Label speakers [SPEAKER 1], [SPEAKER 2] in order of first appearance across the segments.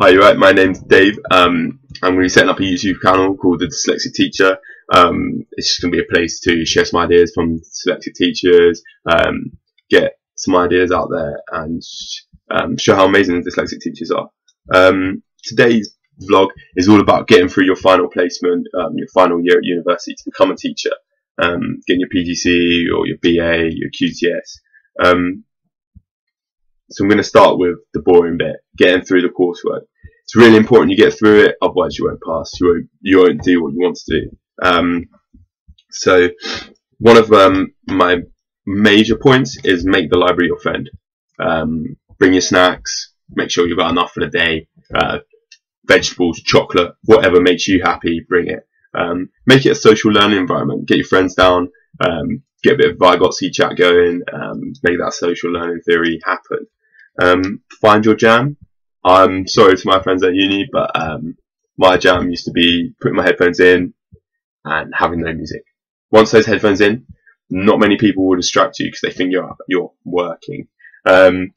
[SPEAKER 1] Hi, you right? My name's Dave. I'm going to be setting up a YouTube channel called The Dyslexic Teacher. It's just going to be a place to share some ideas from dyslexic teachers, get some ideas out there, and show how amazing the dyslexic teachers are. Today's vlog is all about getting through your final placement, your final year at university to become a teacher, getting your PGC or your BA, your QTS. So I'm going to start with the boring bit, getting through the coursework. It's really important you get through it, otherwise you won't pass. You won't do what you want to do. So one of my major points is make the library your friend. Bring your snacks, make sure you've got enough for the day. Vegetables, chocolate, whatever makes you happy, bring it. Make it a social learning environment. Get your friends down, get a bit of Vygotsy chat going, make that social learning theory happen. Find your jam. I'm sorry to my friends at uni, but my jam used to be putting my headphones in and having no music. Once those headphones in, not many people will distract you because they think you're working. But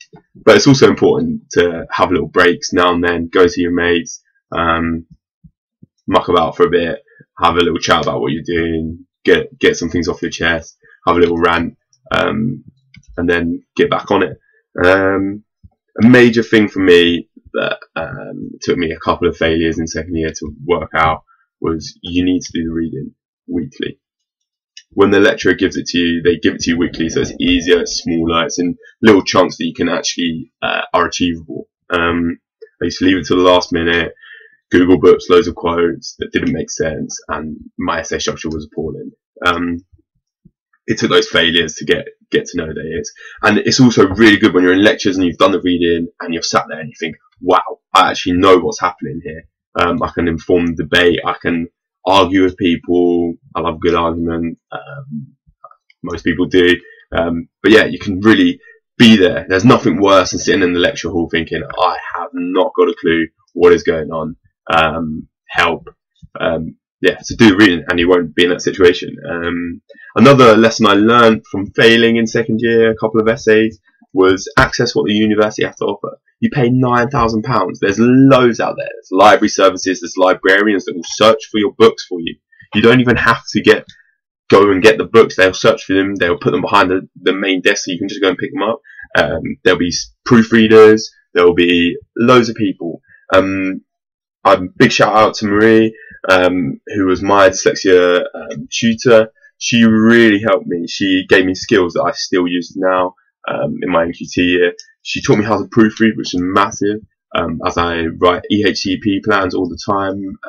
[SPEAKER 1] it's also important to have little breaks now and then, go see your mates, muck about for a bit, have a little chat about what you're doing, get some things off your chest, have a little rant, and then get back on it. A major thing for me that took me a couple of failures in second year to work out was you need to do the reading weekly. When the lecturer gives it to you, they give it to you weekly, so it's easier, it's smaller, it's in little chunks that you can actually are achievable. I used to leave it to the last minute, Google books, loads of quotes that didn't make sense, and my essay structure was appalling. It took those failures to get to know that it is. And it's also really good when you're in lectures and you've done the reading and you're sat there and you think, wow, I actually know what's happening here. I can inform the debate, I can argue with people, I love a good argument, most people do. But yeah, you can really be there. There's nothing worse than sitting in the lecture hall thinking, I have not got a clue what is going on, help. Yeah, so do reading and you won't be in that situation. Another lesson I learned from failing in second year, a couple of essays, was access what the university has to offer. You pay £9,000. There's loads out there. There's library services, there's librarians that will search for your books for you. You don't even have to go and get the books. They'll search for them. They'll put them behind the main desk so you can just go and pick them up. There'll be proofreaders. There'll be loads of people. A big shout out to Marie, who was my dyslexia tutor. She really helped me. She gave me skills that I still use now in my NQT year. She taught me how to proofread, which is massive, as I write EHCP plans all the time.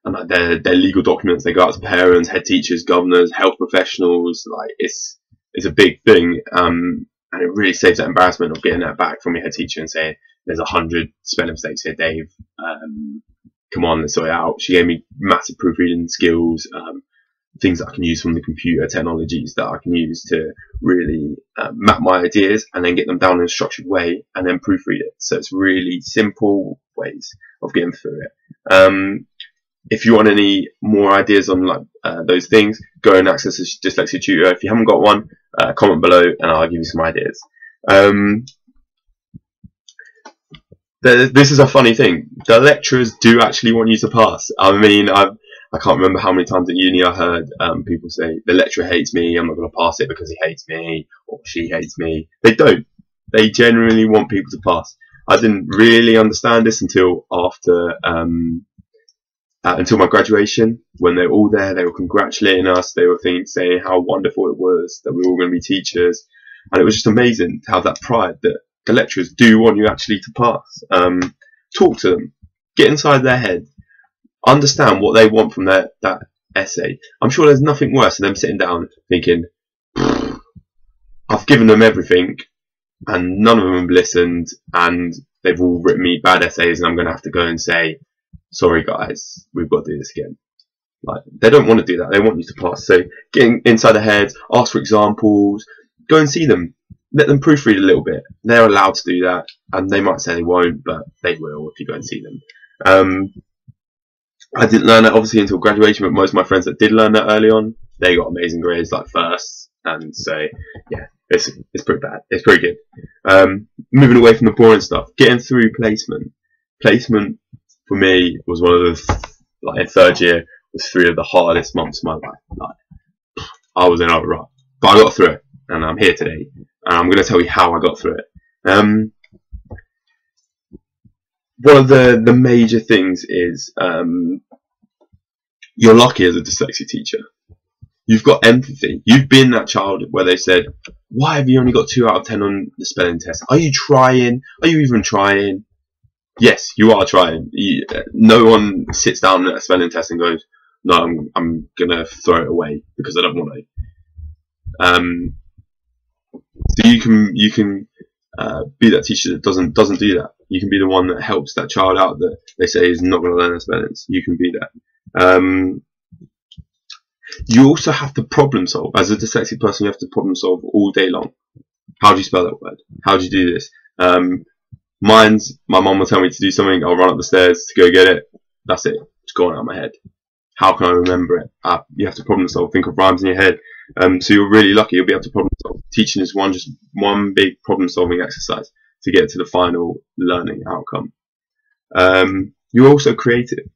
[SPEAKER 1] And like their legal documents, they go out to parents, head teachers, governors, health professionals. Like it's a big thing, and it really saves that embarrassment of getting that back from your head teacher and saying, there's 100 spelling mistakes here, Dave. Come on, let's sort it out. She gave me massive proofreading skills, things that I can use from the computer technologies that I can use to really map my ideas and then get them down in a structured way and then proofread it. So it's really simple ways of getting through it. If you want any more ideas on like those things, go and access a dyslexia tutor. If you haven't got one, comment below and I'll give you some ideas. This is a funny thing. The lecturers do actually want you to pass. I mean, I can't remember how many times at uni I heard people say, the lecturer hates me, I'm not going to pass it because he hates me, or she hates me. They don't. They genuinely want people to pass. I didn't really understand this until after, until my graduation, when they were all there, they were congratulating us, they were saying how wonderful it was, that we were all going to be teachers. And it was just amazing to have that pride that the lecturers do want you actually to pass. Talk to them, get inside their head, understand what they want from that essay. I'm sure there's nothing worse than them sitting down thinking, I've given them everything and none of them have listened and they've all written me bad essays and I'm going to have to go and say, sorry guys, we've got to do this again. Like, they don't want to do that, they want you to pass. So getting inside their heads, ask for examples, go and see them. Let them proofread a little bit. They're allowed to do that, and they might say they won't, but they will if you go and see them. I didn't learn that obviously until graduation, but most of my friends that did learn that early on, they got amazing grades, like firsts, and so yeah, it's pretty bad. It's pretty good. Moving away from the boring stuff, getting through placement. Placement for me was one of the, like in third year, was 3 of the hardest months of my life. Like, I was in a rut, but I got through it, and I'm here today, and I'm going to tell you how I got through it. One of the major things is you're lucky as a dyslexia teacher. You've got empathy. You've been that child where they said, why have you only got 2 out of 10 on the spelling test? Are you trying? Are you even trying? Yes, you are trying. No one sits down at a spelling test and goes, no, I'm going to throw it away because I don't want to. So you can be that teacher that doesn't do that. You can be the one that helps that child out that they say is not going to learn their spellings. You can be that. You also have to problem solve. As a dyslexic person, you have to problem solve all day long. How do you spell that word? How do you do this? My mum will tell me to do something, I'll run up the stairs to go get it. That's it. It's gone out of my head. How can I remember it? You have to problem solve. Think of rhymes in your head. So you're really lucky. You'll be able to problem solve. Teaching is just one big problem solving exercise to get to the final learning outcome. You're also creative.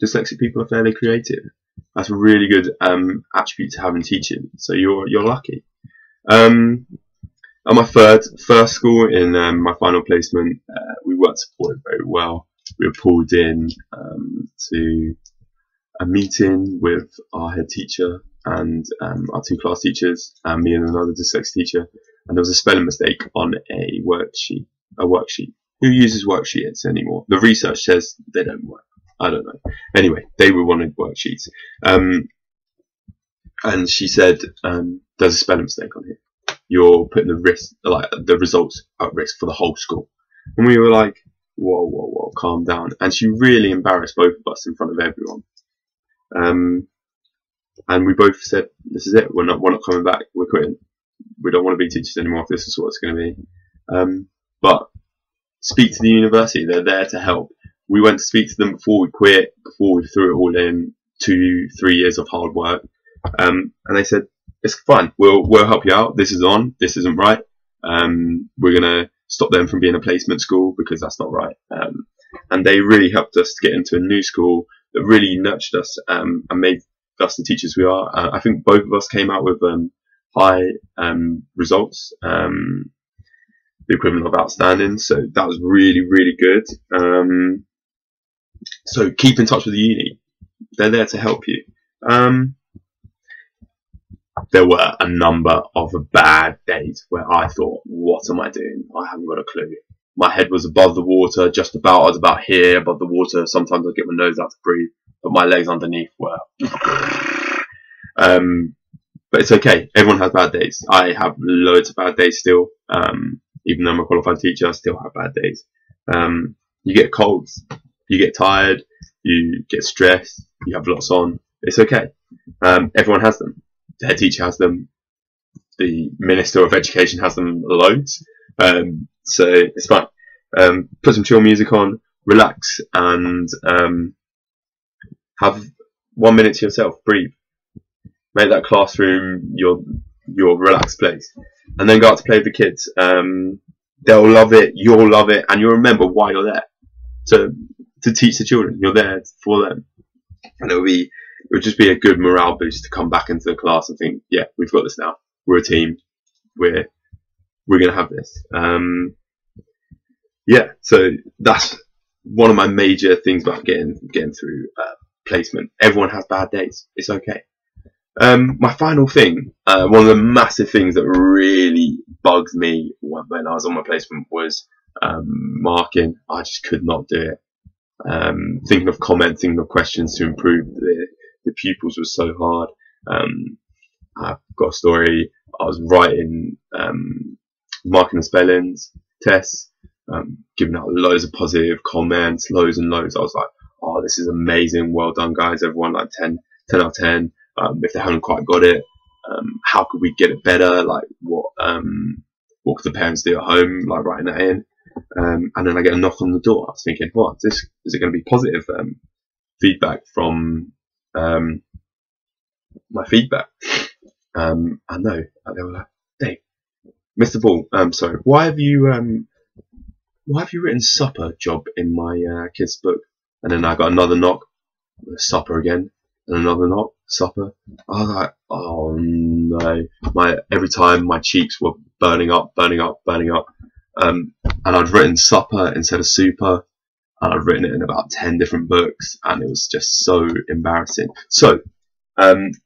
[SPEAKER 1] Dyslexic people are fairly creative. That's a really good attribute to have in teaching. So you're lucky. At my first school in my final placement, we weren't supported very well. We were pulled in to a meeting with our head teacher and our 2 class teachers, me and another dyslexic teacher, and there was a spelling mistake on a worksheet. Who uses worksheets anymore? The research says they don't work. I don't know. Anyway, they were wanted worksheets, and she said, "There's a spelling mistake on here. You're putting the results at risk for the whole school." And we were like, "Whoa, calm down." And she really embarrassed both of us in front of everyone. And we both said, "This is it. We're not coming back. We're quitting. We don't want to be teachers anymore if this is what it's going to be." But speak to the university. They're there to help. We went to speak to them before we quit, before we threw it all in, 2-3 years of hard work. And they said, it's fine, we'll help you out. This is on, this isn't right. We're going to stop them from being a placement school because that's not right. And they really helped us to get into a new school that really nurtured us and made us the teachers we are. I think both of us came out with high results. The equivalent of outstanding, so that was really, really good. So keep in touch with the uni. They're there to help you. There were a number of bad days where I thought, what am I doing? I haven't got a clue. My head was above the water, just about. I was about here above the water. Sometimes I get my nose out to breathe, but my legs underneath were. But it's okay. Everyone has bad days. I have loads of bad days still. Even though I'm a qualified teacher, I still have bad days. You get colds, you get tired, you get stressed, you have lots on. It's okay. Everyone has them. The head teacher has them. The Minister of Education has them loads. So it's fine. Put some chill music on, relax, and have 1 minute to yourself. Breathe. Make that classroom your relaxed place. And then go out to play with the kids. They'll love it, you'll love it, and you'll remember why you're there. To teach the children. You're there for them. And it would just be a good morale boost to come back into the class and think, yeah, we've got this now. We're a team. We're gonna have this. Yeah, so that's one of my major things about getting through placement. Everyone has bad days. It's okay. My final thing, one of the massive things that really bugged me when I was on my placement was marking. I just could not do it. Thinking of comments, thinking of questions to improve the pupils was so hard. I've got a story. I was writing marking and spellings tests, giving out loads of positive comments, loads and loads. I was like, oh, this is amazing. Well done, guys. Everyone, like 10 out of 10. If they haven't quite got it, how could we get it better? Like what could the parents do at home? Like writing that in, and then I get a knock on the door. I was thinking, what is it going to be positive feedback from my feedback? And no, they were like, Dave, Mr. Ball, sorry, why have you written supper job in my kid's book? And then I got another knock, supper again, and another knock, supper. I was like, oh no. Every time my cheeks were burning up. And I'd written supper instead of super, and I'd written it in about 10 different books, and it was just so embarrassing. So,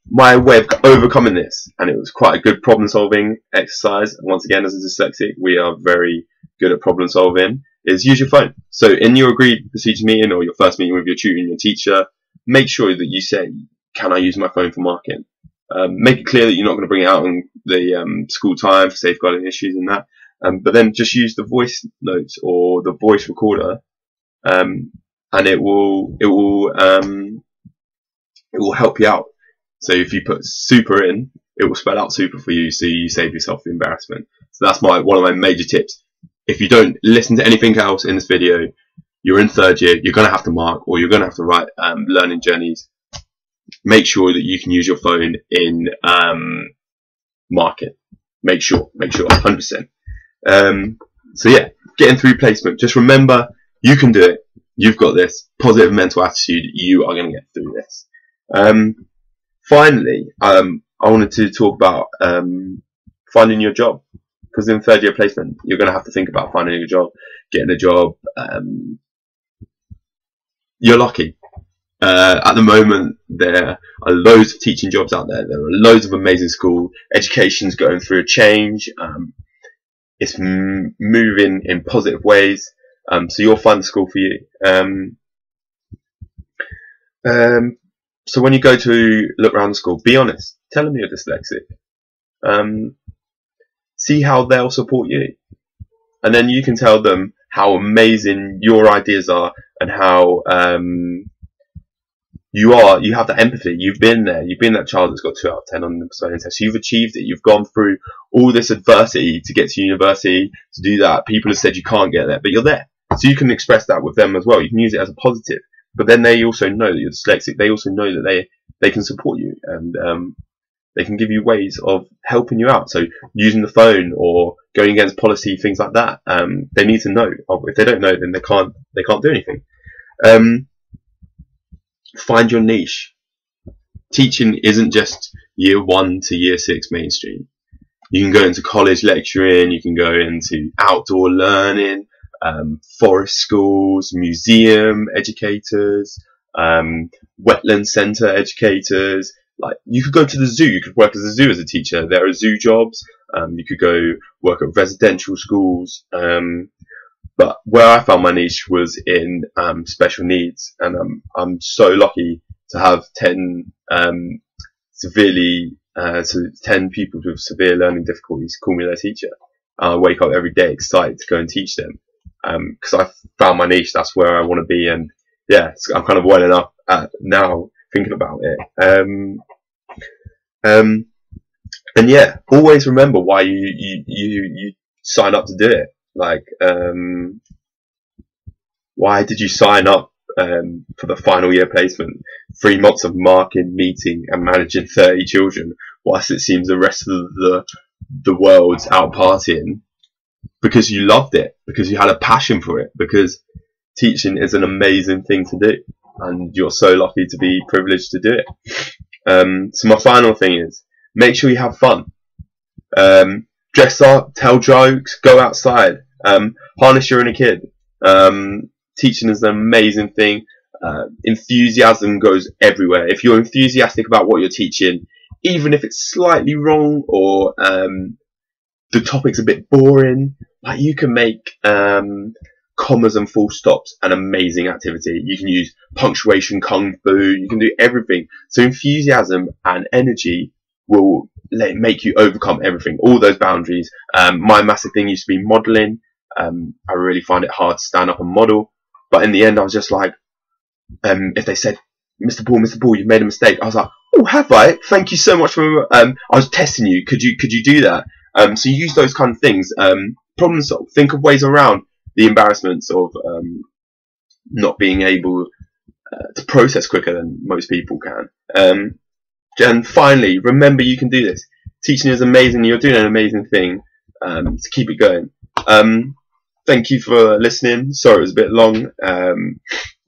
[SPEAKER 1] my way of overcoming this, and it was quite a good problem solving exercise. Once again, as a dyslexic, we are very good at problem solving, is use your phone. So in your agreed procedure meeting or your first meeting with your tutor and your teacher, make sure that you say, can I use my phone for marking? Make it clear that you're not going to bring it out on the school time for safeguarding issues and that. But then just use the voice notes or the voice recorder, and it will help you out. So if you put super in, it will spell out super for you, so you save yourself the embarrassment. So that's one of my major tips. If you don't listen to anything else in this video, you're in third year, you're going to have to mark, or you're going to have to write learning journeys. Make sure that you can use your phone in marking. Make sure, 100%. So yeah, getting through placement. Just remember, you can do it. You've got this. Positive mental attitude. You are going to get through this. Finally, I wanted to talk about finding your job. Because in third year placement, you're going to have to think about finding a job, getting a job. You're lucky. At the moment, there are loads of teaching jobs out there. There are loads of amazing schools. Education's going through a change. It's moving in positive ways. So you'll find the school for you. So when you go to look around the school, be honest. Tell them you're dyslexic. See how they'll support you. And then you can tell them how amazing your ideas are and how you have that empathy. You've been there. You've been that child that's got 2 out of 10 on the spelling test. You've achieved it. You've gone through all this adversity to get to university, to do that. People have said you can't get there, but you're there. So you can express that with them as well. You can use it as a positive. But then they also know that you're dyslexic. They also know that they can support you, and they can give you ways of helping you out. So using the phone or going against policy, things like that. They need to know. If they don't know, then they can't do anything. Find your niche. Teaching isn't just year 1 to year 6 mainstream. You can go into college lecturing. You can go into outdoor learning, forest schools, museum educators, wetland centre educators. Like, you could go to the zoo. You could work as a zoo as a teacher. There are zoo jobs. You could go work at residential schools. But where I found my niche was in special needs, and I'm so lucky to have 10 people with severe learning difficulties call me their teacher. I wake up every day excited to go and teach them, because I found my niche. That's where I want to be, and yeah, I'm kind of welling up now thinking about it. And yeah, always remember why you sign up to do it. Like, why did you sign up for the final year placement? 3 months of marking, meeting, and managing 30 children, whilst it seems the rest of the world's out partying, because you loved it, because you had a passion for it, because teaching is an amazing thing to do, and you're so lucky to be privileged to do it. So my final thing is, make sure you have fun. Dress up, tell jokes, go outside, harness your inner kid. Teaching is an amazing thing. Enthusiasm goes everywhere. If you're enthusiastic about what you're teaching, even if it's slightly wrong or the topic's a bit boring, like, you can make commas and full stops an amazing activity. You can use punctuation, kung fu, you can do everything. So enthusiasm and energy will make you overcome everything, all those boundaries. My massive thing used to be modelling. I really find it hard to stand up and model, but in the end I was just like, if they said, Mr. Ball, you've made a mistake, I was like, oh, have I? Thank you so much for, I was testing you, could you do that? So you use those kind of things, problem solve, think of ways around the embarrassments of not being able to process quicker than most people can. And finally, remember, you can do this. Teaching is amazing. You're doing an amazing thing. to keep it going. Thank you for listening. Sorry it was a bit long.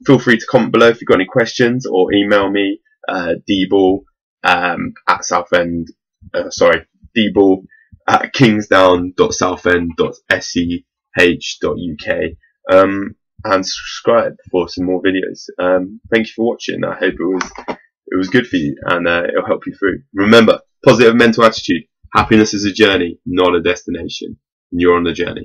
[SPEAKER 1] Feel free to comment below if you've got any questions, or email me dball at southend. Dball at kingsdown.southend.sch.uk. And subscribe for some more videos. Thank you for watching. I hope it was good for you, and it'll help you through. Remember, positive mental attitude. Happiness is a journey, not a destination. And you're on the journey.